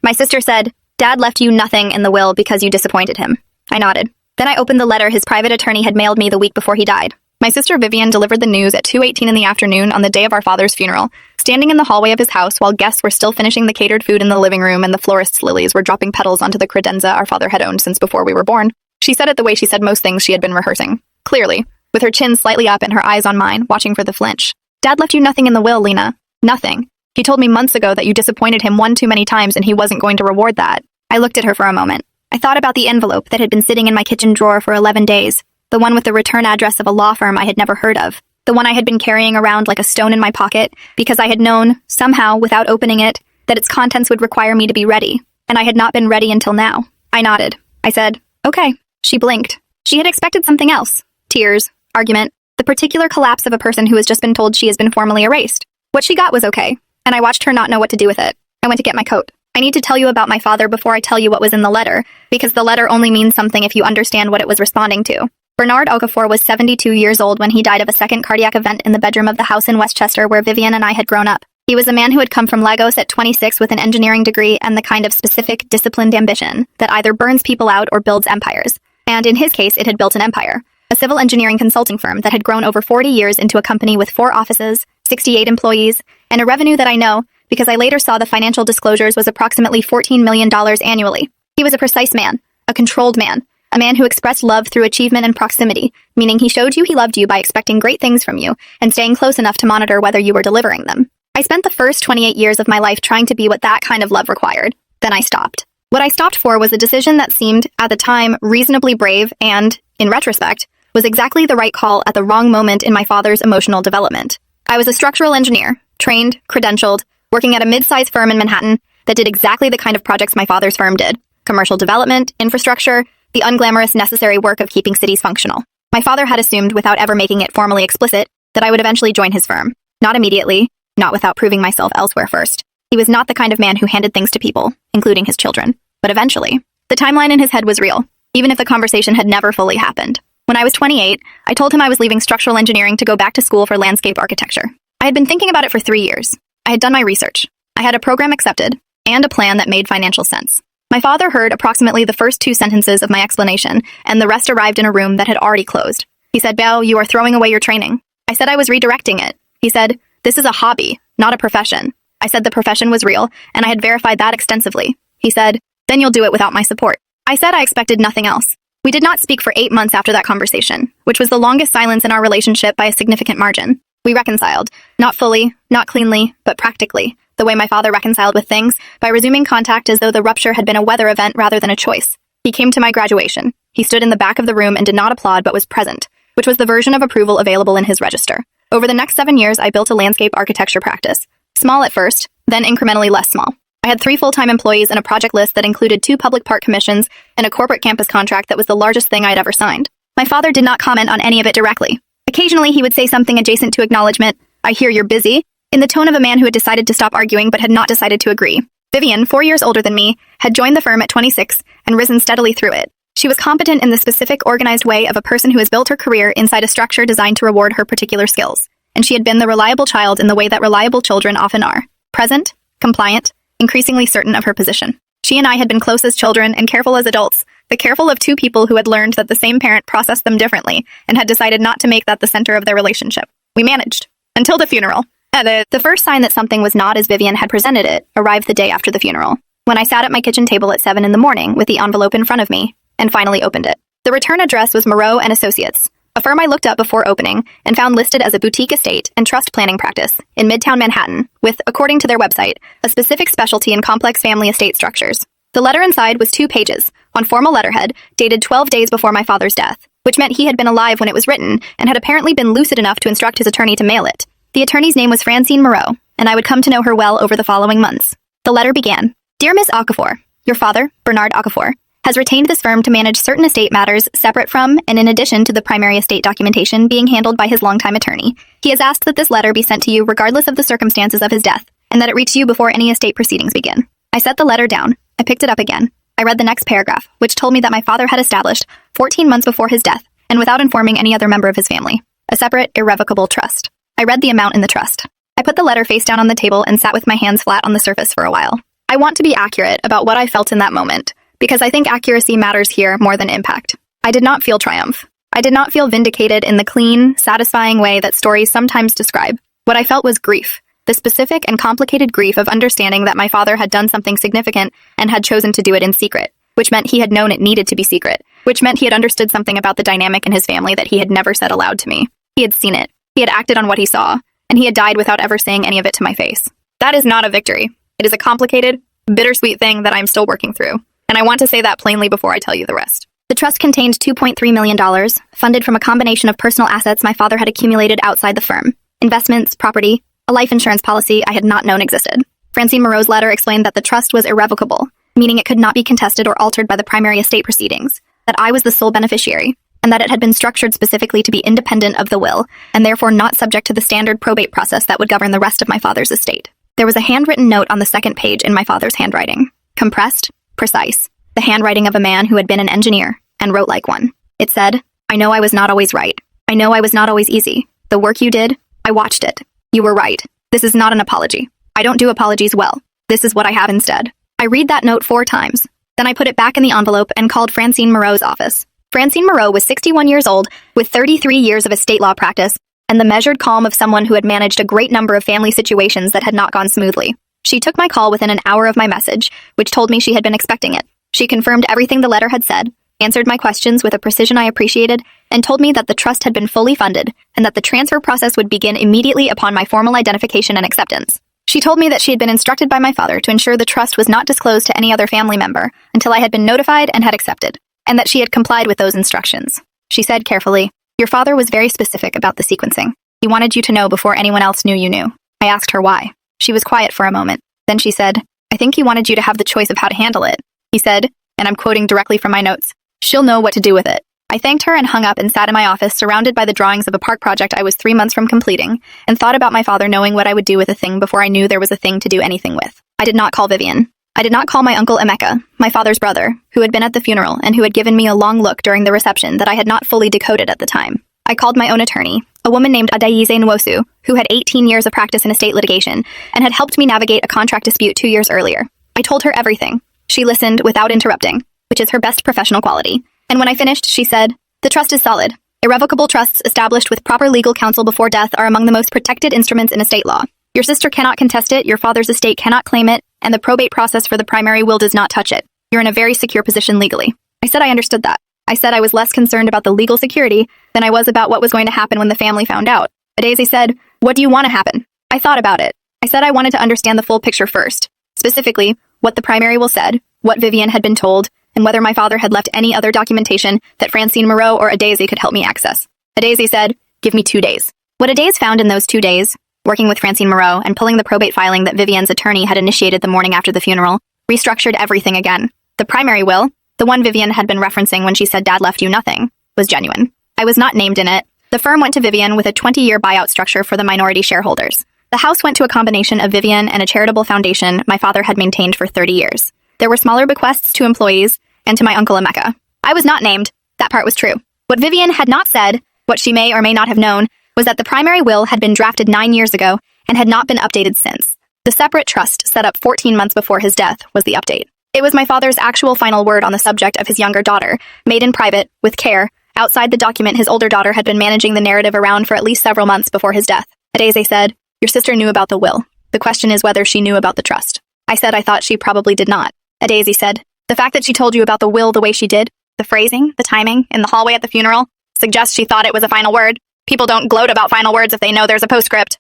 My sister said, "Dad left you nothing in the will because you disappointed him." I nodded. Then I opened the letter his private attorney had mailed me the week before he died. My sister Vivian delivered the news at 2:18 in the afternoon on the day of our father's funeral, standing in the hallway of his house while guests were still finishing the catered food in the living room and the florist's lilies were dropping petals onto the credenza our father had owned since before we were born. She said it the way she said most things she had been rehearsing. Clearly, with her chin slightly up and her eyes on mine, watching for the flinch. "Dad left you nothing in the will, Lena. Nothing. He told me months ago that you disappointed him one too many times and he wasn't going to reward that." I looked at her for a moment. I thought about the envelope that had been sitting in my kitchen drawer for 11 days. The one with the return address of a law firm I had never heard of. The one I had been carrying around like a stone in my pocket because I had known, somehow, without opening it, that its contents would require me to be ready. And I had not been ready until now. I nodded. I said, "Okay." She blinked. She had expected something else. Tears, argument, the particular collapse of a person who has just been told she has been formally erased. What she got was okay, and I watched her not know what to do with it. I went to get my coat. I need to tell you about my father before I tell you what was in the letter, because the letter only means something if you understand what it was responding to. Bernard Okafor was 72 years old when he died of a second cardiac event in the bedroom of the house in Westchester where Vivian and I had grown up. He was a man who had come from Lagos at 26 with an engineering degree and the kind of specific, disciplined ambition that either burns people out or builds empires. And in his case, it had built an empire. A civil engineering consulting firm that had grown over 40 years into a company with 4 offices, 68 employees, and a revenue that I know, because I later saw the financial disclosures, was approximately $14 million annually. He was a precise man, a controlled man, a man who expressed love through achievement and proximity, meaning he showed you he loved you by expecting great things from you and staying close enough to monitor whether you were delivering them. I spent the first 28 years of my life trying to be what that kind of love required. Then I stopped. What I stopped for was a decision that seemed, at the time, reasonably brave and, in retrospect, was exactly the right call at the wrong moment in my father's emotional development. I was a structural engineer, trained, credentialed, working at a mid-sized firm in Manhattan that did exactly the kind of projects my father's firm did. Commercial development, infrastructure, the unglamorous necessary work of keeping cities functional. My father had assumed, without ever making it formally explicit, that I would eventually join his firm. Not immediately, not without proving myself elsewhere first. He was not the kind of man who handed things to people, including his children. But eventually. The timeline in his head was real, even if the conversation had never fully happened. When I was 28, I told him I was leaving structural engineering to go back to school for landscape architecture. I had been thinking about it for 3 years. I had done my research. I had a program accepted, and a plan that made financial sense. My father heard approximately the first 2 sentences of my explanation, and the rest arrived in a room that had already closed. He said, "Belle, you are throwing away your training." I said I was redirecting it. He said, "This is a hobby, not a profession." I said the profession was real, and I had verified that extensively. He said, "Then you'll do it without my support." I said I expected nothing else. We did not speak for 8 months after that conversation, which was the longest silence in our relationship by a significant margin. We reconciled, not fully, not cleanly, but practically, the way my father reconciled with things, by resuming contact as though the rupture had been a weather event rather than a choice. He came to my graduation. He stood in the back of the room and did not applaud but was present, which was the version of approval available in his register. Over the next 7 years, I built a landscape architecture practice. Small at first, then incrementally less small. I had 3 full-time employees and a project list that included 2 public park commissions and a corporate campus contract that was the largest thing I'd ever signed. My father did not comment on any of it directly. Occasionally, he would say something adjacent to acknowledgement, "I hear you're busy," in the tone of a man who had decided to stop arguing but had not decided to agree. Vivian, 4 years older than me, had joined the firm at 26 and risen steadily through it. She was competent in the specific, organized way of a person who has built her career inside a structure designed to reward her particular skills. And she had been the reliable child in the way that reliable children often are. Present, compliant, increasingly certain of her position. She and I had been close as children and careful as adults, the careful of 2 people who had learned that the same parent processed them differently and had decided not to make that the center of their relationship. We managed. Until the funeral. The first sign that something was not as Vivian had presented it arrived the day after the funeral, when I sat at my kitchen table at 7 in the morning with the envelope in front of me, and finally opened it. The return address was Moreau and Associates, a firm I looked up before opening and found listed as a boutique estate and trust planning practice in Midtown Manhattan with, according to their website, a specific specialty in complex family estate structures. The letter inside was 2 pages, on formal letterhead, dated 12 days before my father's death, which meant he had been alive when it was written and had apparently been lucid enough to instruct his attorney to mail it. The attorney's name was Francine Moreau, and I would come to know her well over the following months. The letter began, "Dear Ms. Okafor, your father, Bernard Okafor, has retained this firm to manage certain estate matters separate from and in addition to the primary estate documentation being handled by his longtime attorney. He has asked that this letter be sent to you regardless of the circumstances of his death, and that it reach you before any estate proceedings begin." I set the letter down. I picked it up again. I read the next paragraph, which told me that my father had established, 14 months before his death, and without informing any other member of his family, a separate, irrevocable trust. I read the amount in the trust. I put the letter face down on the table and sat with my hands flat on the surface for a while. I want to be accurate about what I felt in that moment, because I think accuracy matters here more than impact. I did not feel triumph. I did not feel vindicated in the clean, satisfying way that stories sometimes describe. What I felt was grief, the specific and complicated grief of understanding that my father had done something significant and had chosen to do it in secret, which meant he had known it needed to be secret, which meant he had understood something about the dynamic in his family that he had never said aloud to me. He had seen it. He had acted on what he saw, and he had died without ever saying any of it to my face. That is not a victory. It is a complicated, bittersweet thing that I'm still working through, and I want to say that plainly before I tell you the rest. The trust contained $2.3 million, funded from a combination of personal assets my father had accumulated outside the firm, investments, property, a life insurance policy I had not known existed. Francine Moreau's letter explained that the trust was irrevocable, meaning it could not be contested or altered by the primary estate proceedings, that I was the sole beneficiary, and that it had been structured specifically to be independent of the will, and therefore not subject to the standard probate process that would govern the rest of my father's estate. There was a handwritten note on the second page in my father's handwriting. Compressed, precise, the handwriting of a man who had been an engineer, and wrote like one. It said, "I know I was not always right. I know I was not always easy. The work you did, I watched it. You were right. This is not an apology. I don't do apologies well. This is what I have instead." I read that note 4 times. Then I put it back in the envelope and called Francine Moreau's office. Francine Moreau was 61 years old, with 33 years of estate law practice, and the measured calm of someone who had managed a great number of family situations that had not gone smoothly. She took my call within an hour of my message, which told me she had been expecting it. She confirmed everything the letter had said, answered my questions with a precision I appreciated, and told me that the trust had been fully funded, and that the transfer process would begin immediately upon my formal identification and acceptance. She told me that she had been instructed by my father to ensure the trust was not disclosed to any other family member until I had been notified and had accepted, and that she had complied with those instructions. She said carefully, "Your father was very specific about the sequencing. He wanted you to know before anyone else knew you knew." I asked her why. She was quiet for a moment. Then she said, "I think he wanted you to have the choice of how to handle it." He said, and I'm quoting directly from my notes, "She'll know what to do with it." I thanked her and hung up and sat in my office surrounded by the drawings of a park project I was 3 months from completing, and thought about my father knowing what I would do with a thing before I knew there was a thing to do anything with. I did not call Vivian. I did not call my uncle Emeka, my father's brother, who had been at the funeral and who had given me a long look during the reception that I had not fully decoded at the time. I called my own attorney, a woman named Adaize Nwosu, who had 18 years of practice in estate litigation and had helped me navigate a contract dispute 2 years earlier. I told her everything. She listened without interrupting, which is her best professional quality. And when I finished, she said, "The trust is solid. Irrevocable trusts established with proper legal counsel before death are among the most protected instruments in estate law. Your sister cannot contest it, your father's estate cannot claim it, and the probate process for the primary will does not touch it. You're in a very secure position legally." I said I understood that. I said I was less concerned about the legal security than I was about what was going to happen when the family found out. Adaize said, "What do you want to happen?" I thought about it. I said I wanted to understand the full picture first. Specifically, what the primary will said, what Vivian had been told, and whether my father had left any other documentation that Francine Moreau or Adaize could help me access. Adaize said, "Give me 2 days." What Adaize found in those 2 days, working with Francine Moreau and pulling the probate filing that Vivian's attorney had initiated the morning after the funeral, restructured everything again. The primary will, the one Vivian had been referencing when she said Dad left you nothing, was genuine. I was not named in it. The firm went to Vivian with a 20-year buyout structure for the minority shareholders. The house went to a combination of Vivian and a charitable foundation my father had maintained for 30 years. There were smaller bequests to employees and to my uncle Emeka. I was not named. That part was true. What Vivian had not said, what she may or may not have known, was that the primary will had been drafted 9 years ago and had not been updated since. The separate trust set up 14 months before his death was the update. It was my father's actual final word on the subject of his younger daughter, made in private, with care. Outside the document, his older daughter had been managing the narrative around for at least several months before his death. Adaize said, "Your sister knew about the will. The question is whether she knew about the trust." I said I thought she probably did not. Adaize said, "The fact that she told you about the will the way she did, the phrasing, the timing, in the hallway at the funeral, suggests she thought it was a final word. People don't gloat about final words if they know there's a postscript."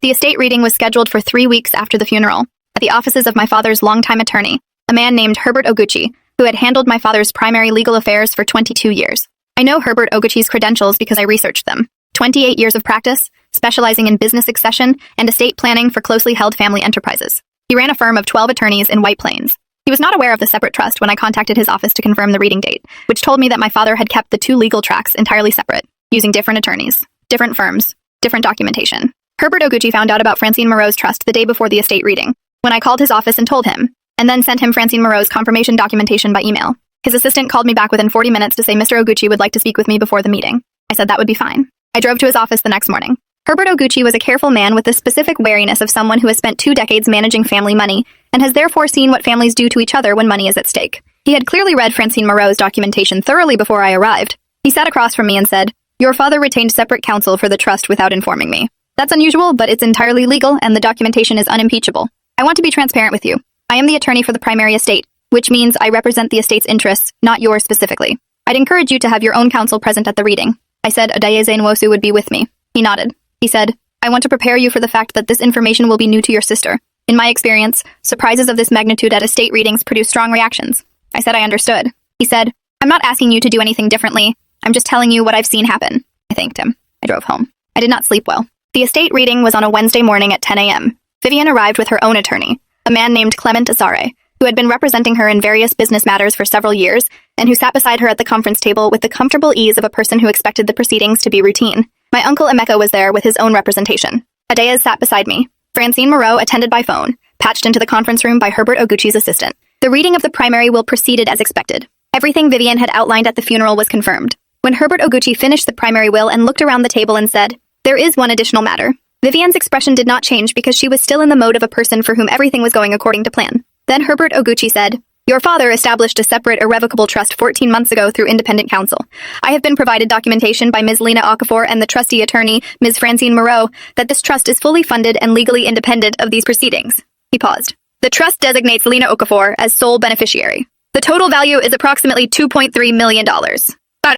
The estate reading was scheduled for 3 weeks after the funeral, at the offices of my father's longtime attorney, a man named Herbert Oguchi, who had handled my father's primary legal affairs for 22 years. I know Herbert Oguchi's credentials because I researched them. 28 years of practice, specializing in business succession and estate planning for closely held family enterprises. He ran a firm of 12 attorneys in White Plains. He was not aware of the separate trust when I contacted his office to confirm the reading date, which told me that my father had kept the 2 legal tracks entirely separate, using different attorneys, different firms, different documentation. Herbert Oguchi found out about Francine Moreau's trust the day before the estate reading, when I called his office and told him, and then sent him Francine Moreau's confirmation documentation by email. His assistant called me back within 40 minutes to say Mr. Oguchi would like to speak with me before the meeting. I said that would be fine. I drove to his office the next morning. Herbert Oguchi was a careful man with the specific wariness of someone who has spent 2 decades managing family money and has therefore seen what families do to each other when money is at stake. He had clearly read Francine Moreau's documentation thoroughly before I arrived. He sat across from me and said, "Your father retained separate counsel for the trust without informing me. That's unusual, but it's entirely legal, and the documentation is unimpeachable. I want to be transparent with you. I am the attorney for the primary estate, which means I represent the estate's interests, not yours specifically. I'd encourage you to have your own counsel present at the reading." I said Adeyeze Nwosu would be with me. He nodded. He said, "I want to prepare you for the fact that this information will be new to your sister. In my experience, surprises of this magnitude at estate readings produce strong reactions." I said I understood. He said, "I'm not asking you to do anything differently. I'm just telling you what I've seen happen." I thanked him. I drove home. I did not sleep well. The estate reading was on a Wednesday morning at 10 a.m. Vivian arrived with her own attorney, a man named Clement Azare, who had been representing her in various business matters for several years, and who sat beside her at the conference table with the comfortable ease of a person who expected the proceedings to be routine. My uncle Emeka was there with his own representation. Adeyes sat beside me. Francine Moreau attended by phone, patched into the conference room by Herbert Oguchi's assistant. The reading of the primary will proceeded as expected. Everything Vivian had outlined at the funeral was confirmed. When Herbert Oguchi finished the primary will and looked around the table and said, "There is one additional matter," Vivian's expression did not change because she was still in the mode of a person for whom everything was going according to plan. Then Herbert Oguchi said, "Your father established a separate irrevocable trust 14 months ago through independent counsel. I have been provided documentation by Ms. Lena Okafor and the trustee attorney, Ms. Francine Moreau, that this trust is fully funded and legally independent of these proceedings." He paused. "The trust designates Lena Okafor as sole beneficiary. The total value is approximately $2.3 million.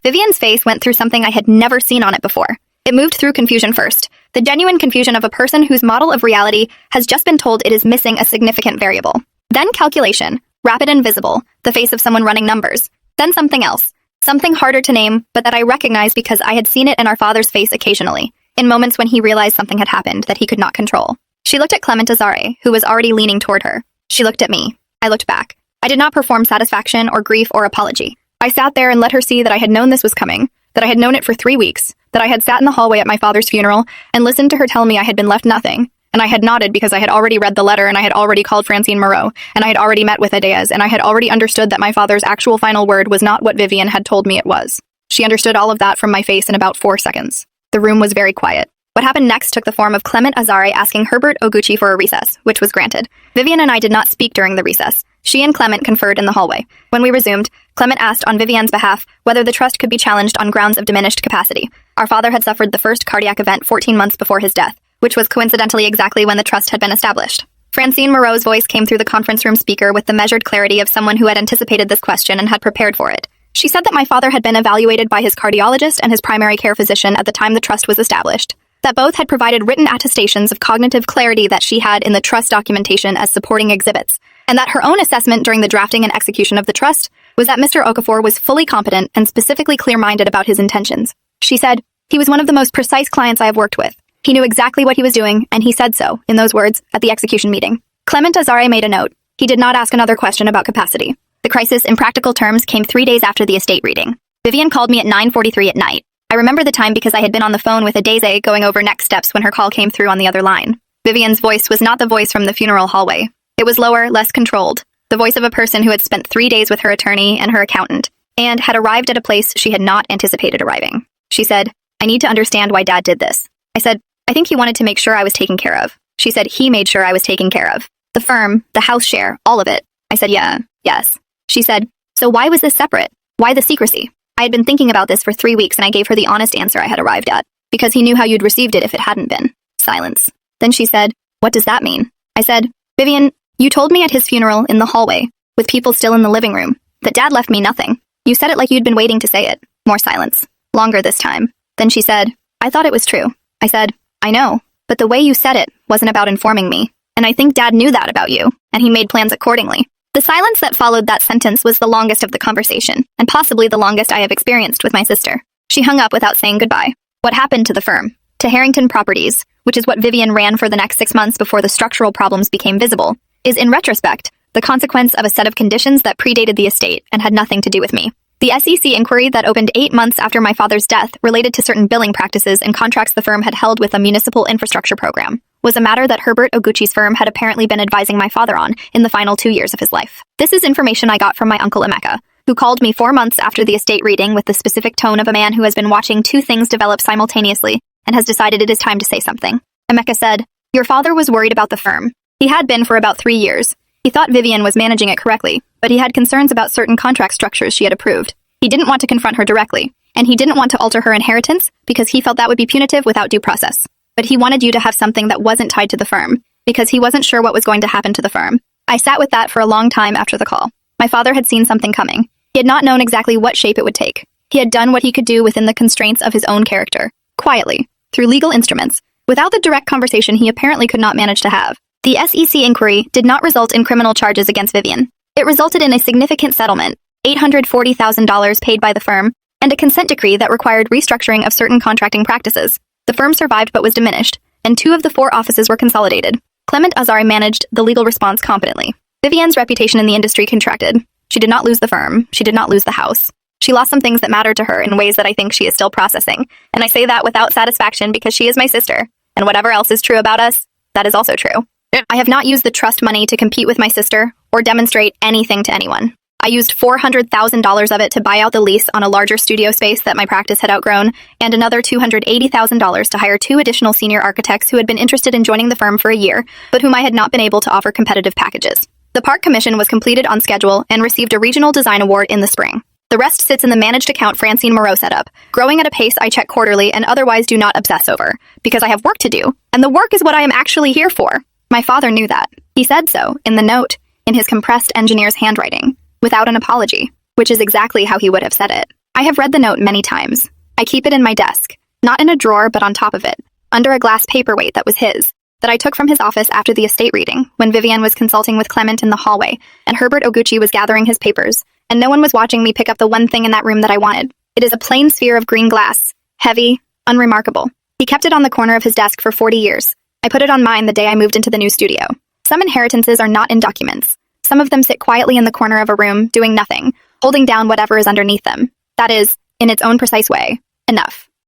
Vivian's face went through something I had never seen on it before. It moved through confusion first, the genuine confusion of a person whose model of reality has just been told it is missing a significant variable. Then calculation, rapid and visible, the face of someone running numbers. Then something else, something harder to name, but that I recognized because I had seen it in our father's face occasionally, in moments when he realized something had happened that he could not control. She looked at Clement Azare, who was already leaning toward her. She looked at me. I looked back. I did not perform satisfaction or grief or apology. I sat there and let her see that I had known this was coming, that I had known it for 3 weeks, that I had sat in the hallway at my father's funeral and listened to her tell me I had been left nothing, and I had nodded because I had already read the letter and I had already called Francine Moreau, and I had already met with Adeyes, and I had already understood that my father's actual final word was not what Vivian had told me it was. She understood all of that from my face in about 4 seconds. The room was very quiet. What happened next took the form of Clement Azare asking Herbert Oguchi for a recess, which was granted. Vivian and I did not speak during the recess. She and Clement conferred in the hallway. When we resumed, Clement asked on Vivian's behalf whether the trust could be challenged on grounds of diminished capacity. Our father had suffered the first cardiac event 14 months before his death, which was coincidentally exactly when the trust had been established. Francine Moreau's voice came through the conference room speaker with the measured clarity of someone who had anticipated this question and had prepared for it. She said that my father had been evaluated by his cardiologist and his primary care physician at the time the trust was established, that both had provided written attestations of cognitive clarity that she had in the trust documentation as supporting exhibits, and that her own assessment during the drafting and execution of the trust was that Mr. Okafor was fully competent and specifically clear-minded about his intentions. She said, "He was one of the most precise clients I have worked with. He knew exactly what he was doing, and he said so, in those words, at the execution meeting." Clement Azare made a note. He did not ask another question about capacity. The crisis, in practical terms, came 3 days after the estate reading. Vivian called me at 9:43 at night. I remember the time because I had been on the phone with Adeyeze going over next steps when her call came through on the other line. Vivian's voice was not the voice from the funeral hallway. It was lower, less controlled, the voice of a person who had spent 3 days with her attorney and her accountant, and had arrived at a place she had not anticipated arriving. She said, "I need to understand why Dad did this." I said, "I think he wanted to make sure I was taken care of." She said, "He made sure I was taken care of. The firm, the house share, all of it." I said, yes. She said, "So why was this separate? Why the secrecy?" I had been thinking about this for 3 weeks and I gave her the honest answer I had arrived at, because he knew how you'd received it if it hadn't been. Silence. Then she said, "What does that mean?" I said, "Vivian, you told me at his funeral in the hallway, with people still in the living room, that Dad left me nothing. You said it like you'd been waiting to say it." More silence. Longer this time. Then she said, "I thought it was true." I said, "I know, but the way you said it wasn't about informing me, and I think Dad knew that about you, and he made plans accordingly." The silence that followed that sentence was the longest of the conversation, and possibly the longest I have experienced with my sister. She hung up without saying goodbye. What happened to the firm? To Harrington Properties, which is what Vivian ran for the next 6 months before the structural problems became visible, is, in retrospect, the consequence of a set of conditions that predated the estate and had nothing to do with me. The SEC inquiry that opened 8 months after my father's death related to certain billing practices and contracts the firm had held with a municipal infrastructure program was a matter that Herbert Oguchi's firm had apparently been advising my father on in the final 2 years of his life. This is information I got from my uncle Emeka, who called me 4 months after the estate reading with the specific tone of a man who has been watching 2 things develop simultaneously and has decided it is time to say something. Emeka said, "Your father was worried about the firm. He had been for about 3 years. He thought Vivian was managing it correctly, but he had concerns about certain contract structures she had approved. He didn't want to confront her directly, and he didn't want to alter her inheritance because he felt that would be punitive without due process. But he wanted you to have something that wasn't tied to the firm, because he wasn't sure what was going to happen to the firm. I sat with that for a long time after the call. My father had seen something coming. He had not known exactly what shape it would take. He had done what he could do within the constraints of his own character, quietly, through legal instruments, without the direct conversation he apparently could not manage to have. The SEC inquiry did not result in criminal charges against Vivian. It resulted in a significant settlement, $840,000 paid by the firm, and a consent decree that required restructuring of certain contracting practices. The firm survived but was diminished, and 2 of the 4 offices were consolidated. Clement Azari managed the legal response competently. Vivian's reputation in the industry contracted. She did not lose the firm. She did not lose the house. She lost some things that mattered to her in ways that I think she is still processing. And I say that without satisfaction because she is my sister. And whatever else is true about us, that is also true. I have not used the trust money to compete with my sister or demonstrate anything to anyone. I used $400,000 of it to buy out the lease on a larger studio space that my practice had outgrown, and another $280,000 to hire 2 additional senior architects who had been interested in joining the firm for a year, but whom I had not been able to offer competitive packages. The park commission was completed on schedule and received a regional design award in the spring. The rest sits in the managed account Francine Moreau set up, growing at a pace I check quarterly and otherwise do not obsess over, because I have work to do, and the work is what I am actually here for. My father knew that. He said so, in the note, in his compressed engineer's handwriting, without an apology, which is exactly how he would have said it. I have read the note many times. I keep it in my desk, not in a drawer but on top of it, under a glass paperweight that was his, that I took from his office after the estate reading, when Vivian was consulting with Clement in the hallway, and Herbert Oguchi was gathering his papers, and no one was watching me pick up the one thing in that room that I wanted. It is a plain sphere of green glass, heavy, unremarkable. He kept it on the corner of his desk for 40 years. I put it on mine the day I moved into the new studio. Some inheritances are not in documents. Some of them sit quietly in the corner of a room, doing nothing, holding down whatever is underneath them. That is, in its own precise way, enough.